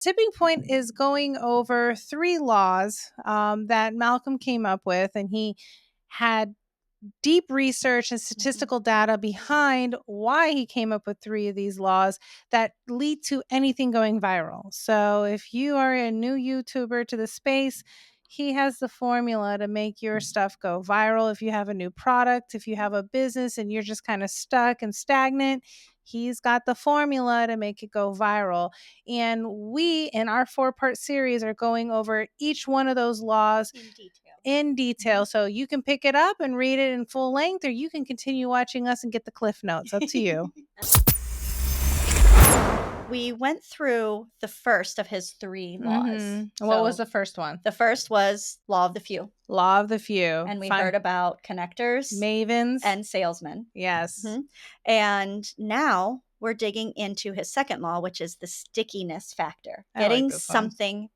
Tipping Point is going over 3 laws that Malcolm came up with, and he had deep research and statistical data behind why he came up with 3 of these laws that lead to anything going viral. So if you are a new YouTuber to the space, he has the formula to make your stuff go viral. If you have a new product, if you have a business and you're just kind of stuck and stagnant, he's got the formula to make it go viral. And we, in our 4-part series, are going over each one of those laws in detail. So you can pick it up and read it in full length, or you can continue watching us and get the cliff notes. Up to you. We went through the first of his 3 laws. What was the first one? The first was Law of the Few. Law of the Few. And we heard about connectors, Mavens, and salesmen. Yes. And now we're digging into his second law, which is the stickiness factor. Getting something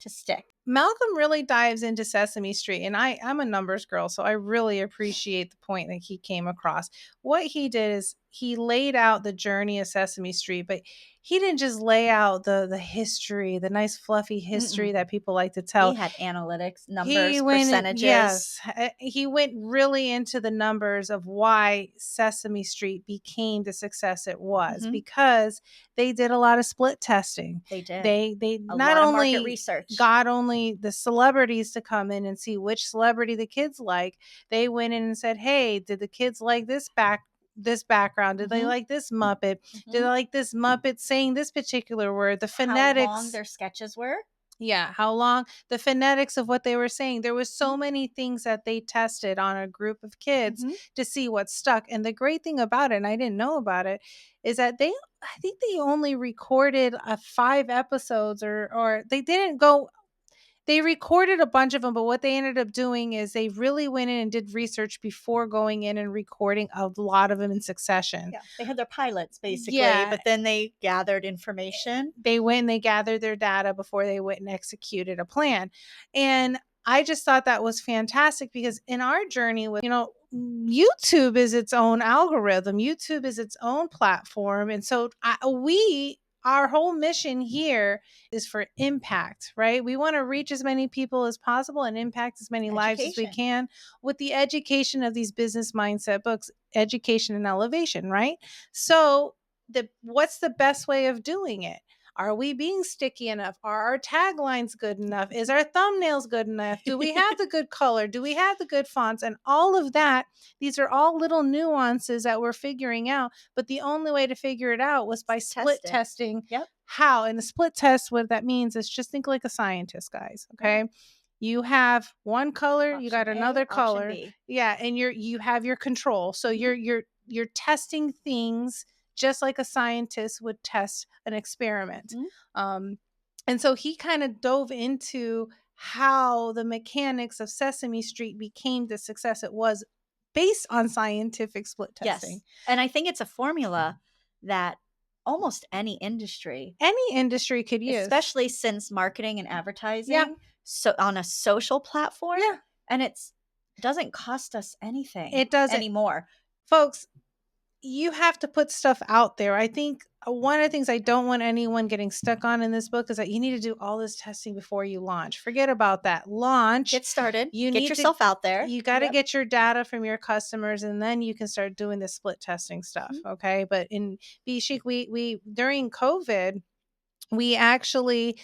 to stick. Malcolm really dives into Sesame Street, and I'm a numbers girl, so I really appreciate the point that he came across. What he did is he laid out the journey of Sesame Street, but he didn't just lay out the history, the nice fluffy history that people like to tell. He had analytics, numbers, percentages. Yes, he went really into the numbers of why Sesame Street became the success it was, because they did a lot of split testing. They did. They not only market research. Got only the celebrities to come in and see which celebrity the kids like. They went in and said, hey, did the kids like this background? Did they like this Muppet? Did they like this Muppet saying this particular word? The phonetics. How long their sketches were? Yeah, how long, the phonetics of what they were saying. There was so many things that they tested on a group of kids to see what stuck. And the great thing about it, and I didn't know about it, is that I think they only recorded 5 episodes, or they didn't go. They recorded a bunch of them, but what they ended up doing is they really went in and did research before going in and recording a lot of them in succession. Yeah, they had their pilots basically, but then they gathered information. They went and they gathered their data before they went and executed a plan. And I just thought that was fantastic, because in our journey with, YouTube is its own algorithm. YouTube is its own platform. And so our whole mission here is for impact, right? We want to reach as many people as possible and impact as many lives as we can with the education of these business mindset books, education and elevation, right? So what's the best way of doing it? Are we being sticky enough? Are our taglines good enough? Is our thumbnails good enough? Do we have the good color? Do we have the good fonts? And all of that, these are all little nuances that we're figuring out. But the only way to figure it out was by split testing. How? And the split test, what that means is just think like a scientist, guys. Okay. You have one color, you got another color. Yeah. And you have your control. So you're testing things just like a scientist would test an experiment. And so he kind of dove into how the mechanics of Sesame Street became the success it was based on scientific split testing. Yes. And I think it's a formula that almost any industry could use, especially since marketing and advertising so on a social platform. And it doesn't cost us anything. It doesn't anymore. Folks, you have to put stuff out there. I think one of the things I don't want anyone getting stuck on in this book is that you need to do all this testing before you launch. Forget about that. Launch. Get started. Get yourself out there. You got to get your data from your customers, and then you can start doing the split testing stuff. Okay. But in Be Chic, we during COVID, we actually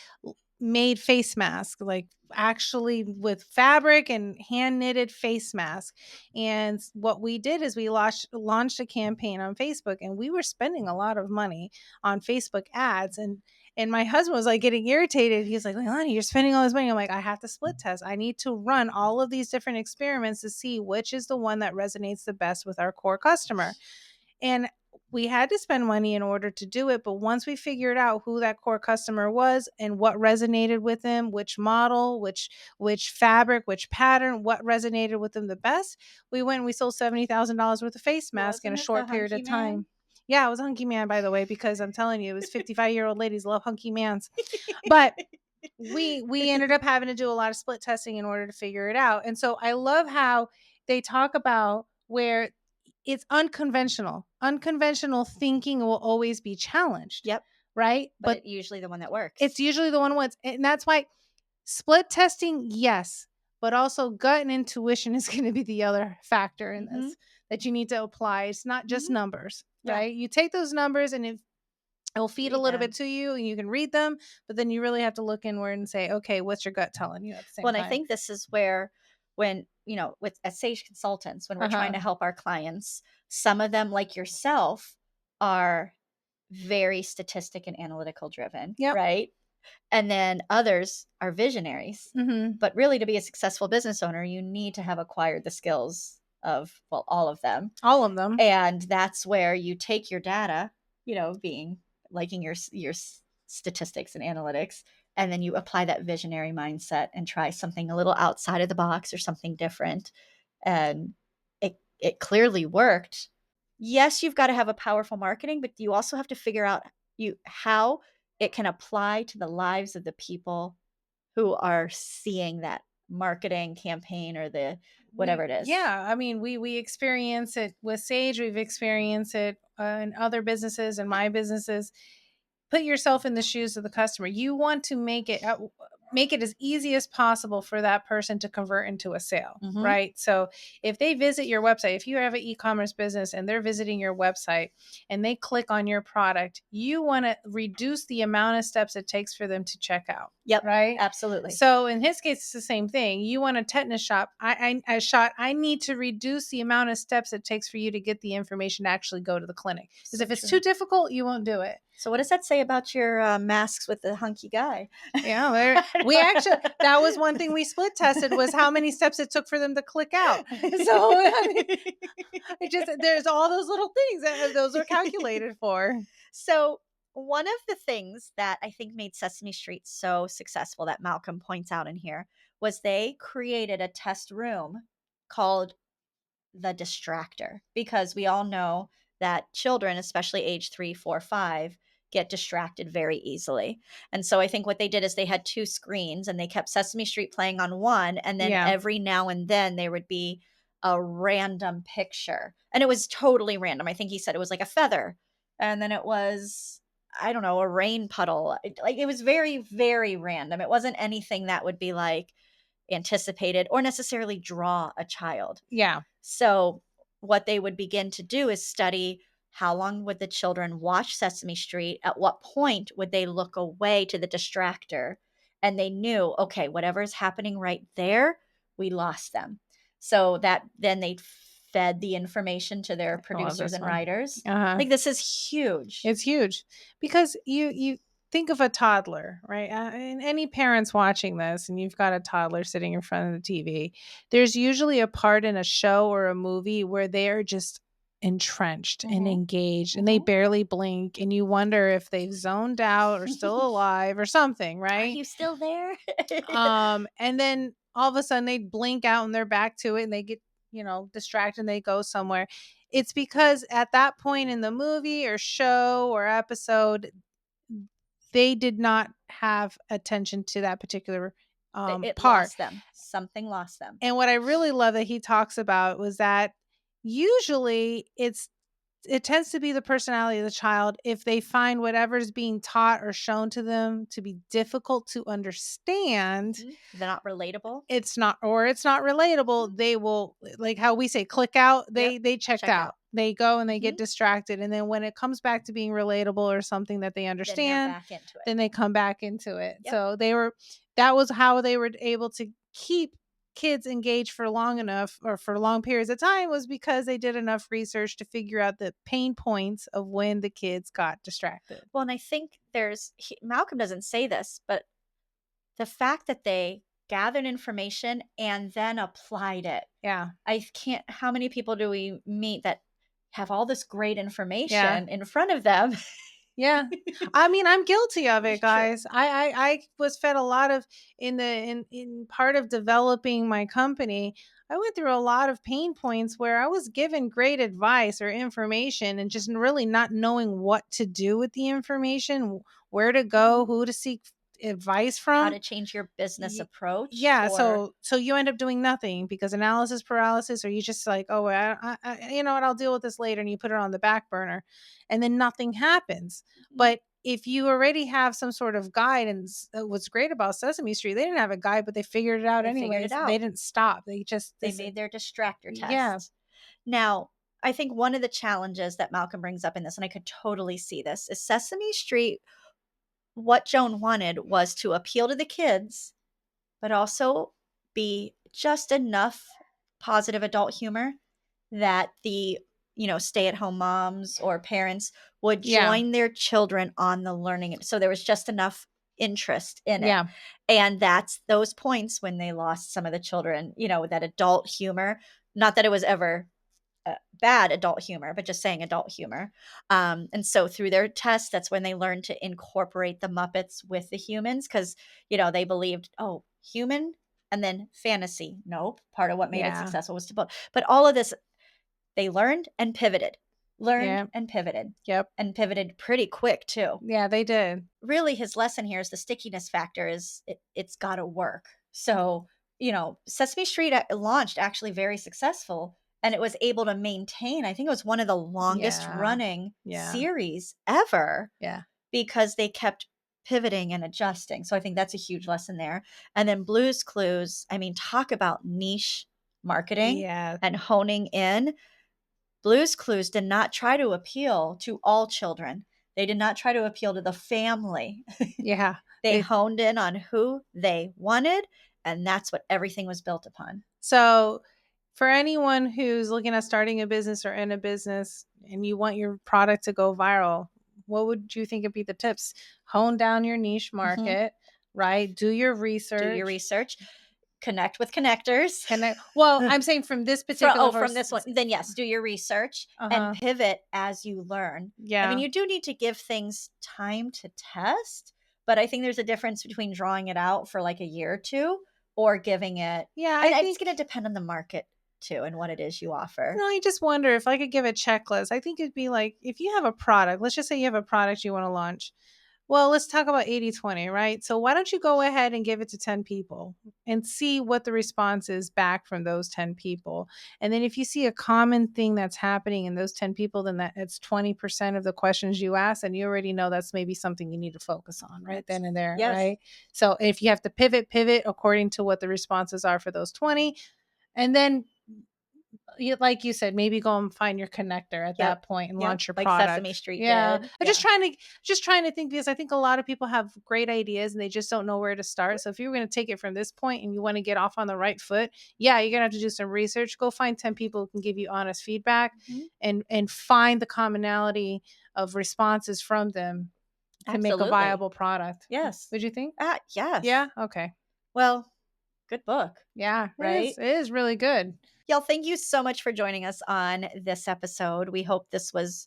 made face masks, like actually with fabric and hand knitted face mask. And what we did is we launched a campaign on Facebook, and we were spending a lot of money on Facebook ads. And my husband was like getting irritated. He was like, Laileni, you're spending all this money. I'm like, I have to split test. I need to run all of these different experiments to see which is the one that resonates the best with our core customer. And we had to spend money in order to do it. But once we figured out who that core customer was and what resonated with them, which model, which fabric, which pattern, what resonated with them the best, we went and we sold $70,000 worth of face mask in a short period of time. Yeah, it was a hunky man, by the way, because I'm telling you, it was 55-year-old ladies love hunky mans. But we ended up having to do a lot of split testing in order to figure it out. And so I love how they talk about where it's unconventional. Unconventional thinking will always be challenged. Yep. right? But it's usually the one that works. It's usually the one what's, and that's why split testing, yes, but also gut and intuition is going to be the other factor in this that you need to apply. It's not just numbers, right? You take those numbers and it'll feed a little bit to you and you can read them, but then you really have to look inward and say, okay, what's your gut telling you at the same time? Well, and I think this is where, when, with as Saige consultants, when we're trying to help our clients, some of them, like yourself, are very statistic and analytical driven, right? And then others are visionaries. But really, to be a successful business owner, you need to have acquired the skills of, well, all of them. All of them. And that's where you take your data, liking your statistics and analytics, and then you apply that visionary mindset and try something a little outside of the box or something different. And it clearly worked. Yes, you've got to have a powerful marketing, but you also have to figure out how it can apply to the lives of the people who are seeing that marketing campaign or the whatever it is. Yeah, I mean, we experience it with Saige. We've experienced it in other businesses and my businesses. Put yourself in the shoes of the customer. You want to make it as easy as possible for that person to convert into a sale, right? So if they visit your website, if you have an e-commerce business and they're visiting your website and they click on your product, you want to reduce the amount of steps it takes for them to check out. Yep. Right. Absolutely. So in his case, it's the same thing. You want a tetanus shot. I need to reduce the amount of steps it takes for you to get the information to actually go to the clinic. Because if it's too difficult, you won't do it. So what does that say about your masks with the hunky guy? Yeah, we actually, that was one thing we split tested, was how many steps it took for them to click out. So there's all those little things that those are calculated for. So one of the things that I think made Sesame Street so successful that Malcolm points out in here was they created a test room called the Distractor, because we all know that children, especially age 3, 4, 5, get distracted very easily. And so I think what they did is they had 2 screens and they kept Sesame Street playing on one. And then every now and then there would be a random picture. And it was totally random. I think he said it was like a feather. And then it was, I don't know, a rain puddle. It was very, very random. It wasn't anything that would be like anticipated or necessarily draw a child. Yeah. So what they would begin to do is study how long would the children watch Sesame Street, at what point would they look away to the distractor, and they knew, okay, whatever is happening right there, we lost them. So that then they fed the information to their producers and writers. Like, this is huge. It's huge, because you think of a toddler, right? And any parents watching this, and you've got a toddler sitting in front of the TV, there's usually a part in a show or a movie where they are just entrenched and engaged and they barely blink, and you wonder if they've zoned out or still alive or something, right? Are you still there? And then all of a sudden they blink out and they're back to it and they get, distracted and they go somewhere. It's because at that point in the movie or show or episode, they did not have attention to that particular it part. Lost them. Something lost them. And what I really love that he talks about was that usually it tends to be the personality of the child. If they find whatever's being taught or shown to them to be difficult to understand, they're not relatable. It's not relatable. They will, like how we say, click out. They checked out. They go and they get distracted. And then when it comes back to being relatable or something that they understand, then they come back into it. Yep. So that was how they were able to keep kids engaged for long enough, or for long periods of time, was because they did enough research to figure out the pain points of when the kids got distracted. Well, and I think Malcolm doesn't say this, but the fact that they gathered information and then applied it. Yeah. How many people do we meet that have all this great information in front of them? Yeah. I mean, I'm guilty of it, guys. I was fed a lot of, in part of developing my company, I went through a lot of pain points where I was given great advice or information and just really not knowing what to do with the information, where to go, who to seek advice from, how to change your business approach. Yeah. So you end up doing nothing because analysis paralysis, or you just like, oh, you know what, I'll deal with this later. And you put it on the back burner and then nothing happens. But if you already have some sort of guide, and what's great about Sesame Street, they didn't have a guide, but they figured it out They figured anyways. it out. They didn't stop. They just They made their distractor yeah, test. Now, I think one of the challenges that Malcolm brings up in this, and I could totally see this, is Sesame Street. What Joan wanted was to appeal to the kids, but also be just enough positive adult humor that the stay-at-home moms or parents would yeah, join their children on the learning. So there was just enough interest in it. yeah, And that's those points when they lost some of the children, that adult humor. Not that it was ever bad adult humor, but just saying adult humor. And so through their tests, that's when they learned to incorporate the Muppets with the humans, because they believed, oh, human and then fantasy. Nope. Part of what made it yeah, successful was to both. But all of this, they learned and pivoted, yeah, yep, and pivoted pretty quick too. yeah, they did. Really, his lesson here is the stickiness factor is it's got to work. So, Sesame Street launched actually very successful, and it was able to maintain, I think it was one of the longest Yeah, running yeah, series ever, yeah, because they kept pivoting and adjusting. So I think that's a huge lesson there. And then Blue's Clues, I mean, talk about niche marketing yeah, and honing in. Blue's Clues did not try to appeal to all children. They did not try to appeal to the family. yeah. They They, honed in on who they wanted, and that's what everything was built upon. so, for anyone who's looking at starting a business or in a business, and you want your product to go viral, what would you think would be the tips? Hone down your niche Mhm. market, right? Do your Do your research. research, connect with connectors. Connect. Well, I'm saying from this particular From this one, then yes, do your research and Uh-huh. pivot as you learn. I mean, Yeah. you do need to give things time to test, but I think there's a difference between drawing it out for like a year or two or giving it. Yeah, I And it's think, going to depend on the market too and what it is you offer. I just wonder if I could give a checklist. I think it'd be like, if you have a product, let's just say you have a product you want to launch. Well, let's talk about 80/20, right? So why don't you go ahead and give it to 10 people and see what the response is back from those 10 people. And then if you see a common thing that's happening in those 10 people, then it's 20% of the questions you ask, and you already know that's maybe something you need to focus on right then and there, Yes. right? So if you have to pivot according to what the responses are for those 20, and then like you said, maybe go and find your connector at that point and Yep. launch your Like product. Sesame Street Yeah. did. I'm just trying to think, because I think a lot of people have great ideas and they just don't know where to start. So if you're going to take it from this point and you want to get off on the right foot, yeah, you're going to have to do some research. Go find 10 people who can give you honest feedback, Mhm. and find the commonality of responses from them to make a Absolutely. viable product. Yes. Would you think? Yes. Yeah. Okay. Well, good book. Yeah. Right? It is really good. Y'all, thank you so much for joining us on this episode. We hope this was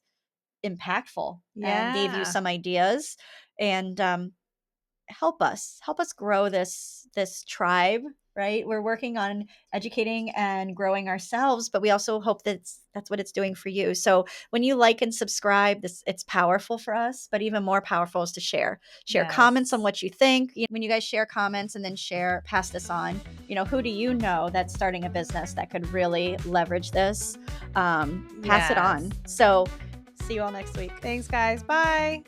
impactful and gave you Yeah. some ideas, and help us grow this tribe. Right, we're working on educating and growing ourselves, but we also hope that's what it's doing for you. So when you like and subscribe, it's powerful for us, but even more powerful is to share comments on Yes. what you think. When you guys share comments and then pass this on, who do you know that's starting a business that could really leverage this? Pass it on. Yes. So see you all next week. Thanks, guys. Bye.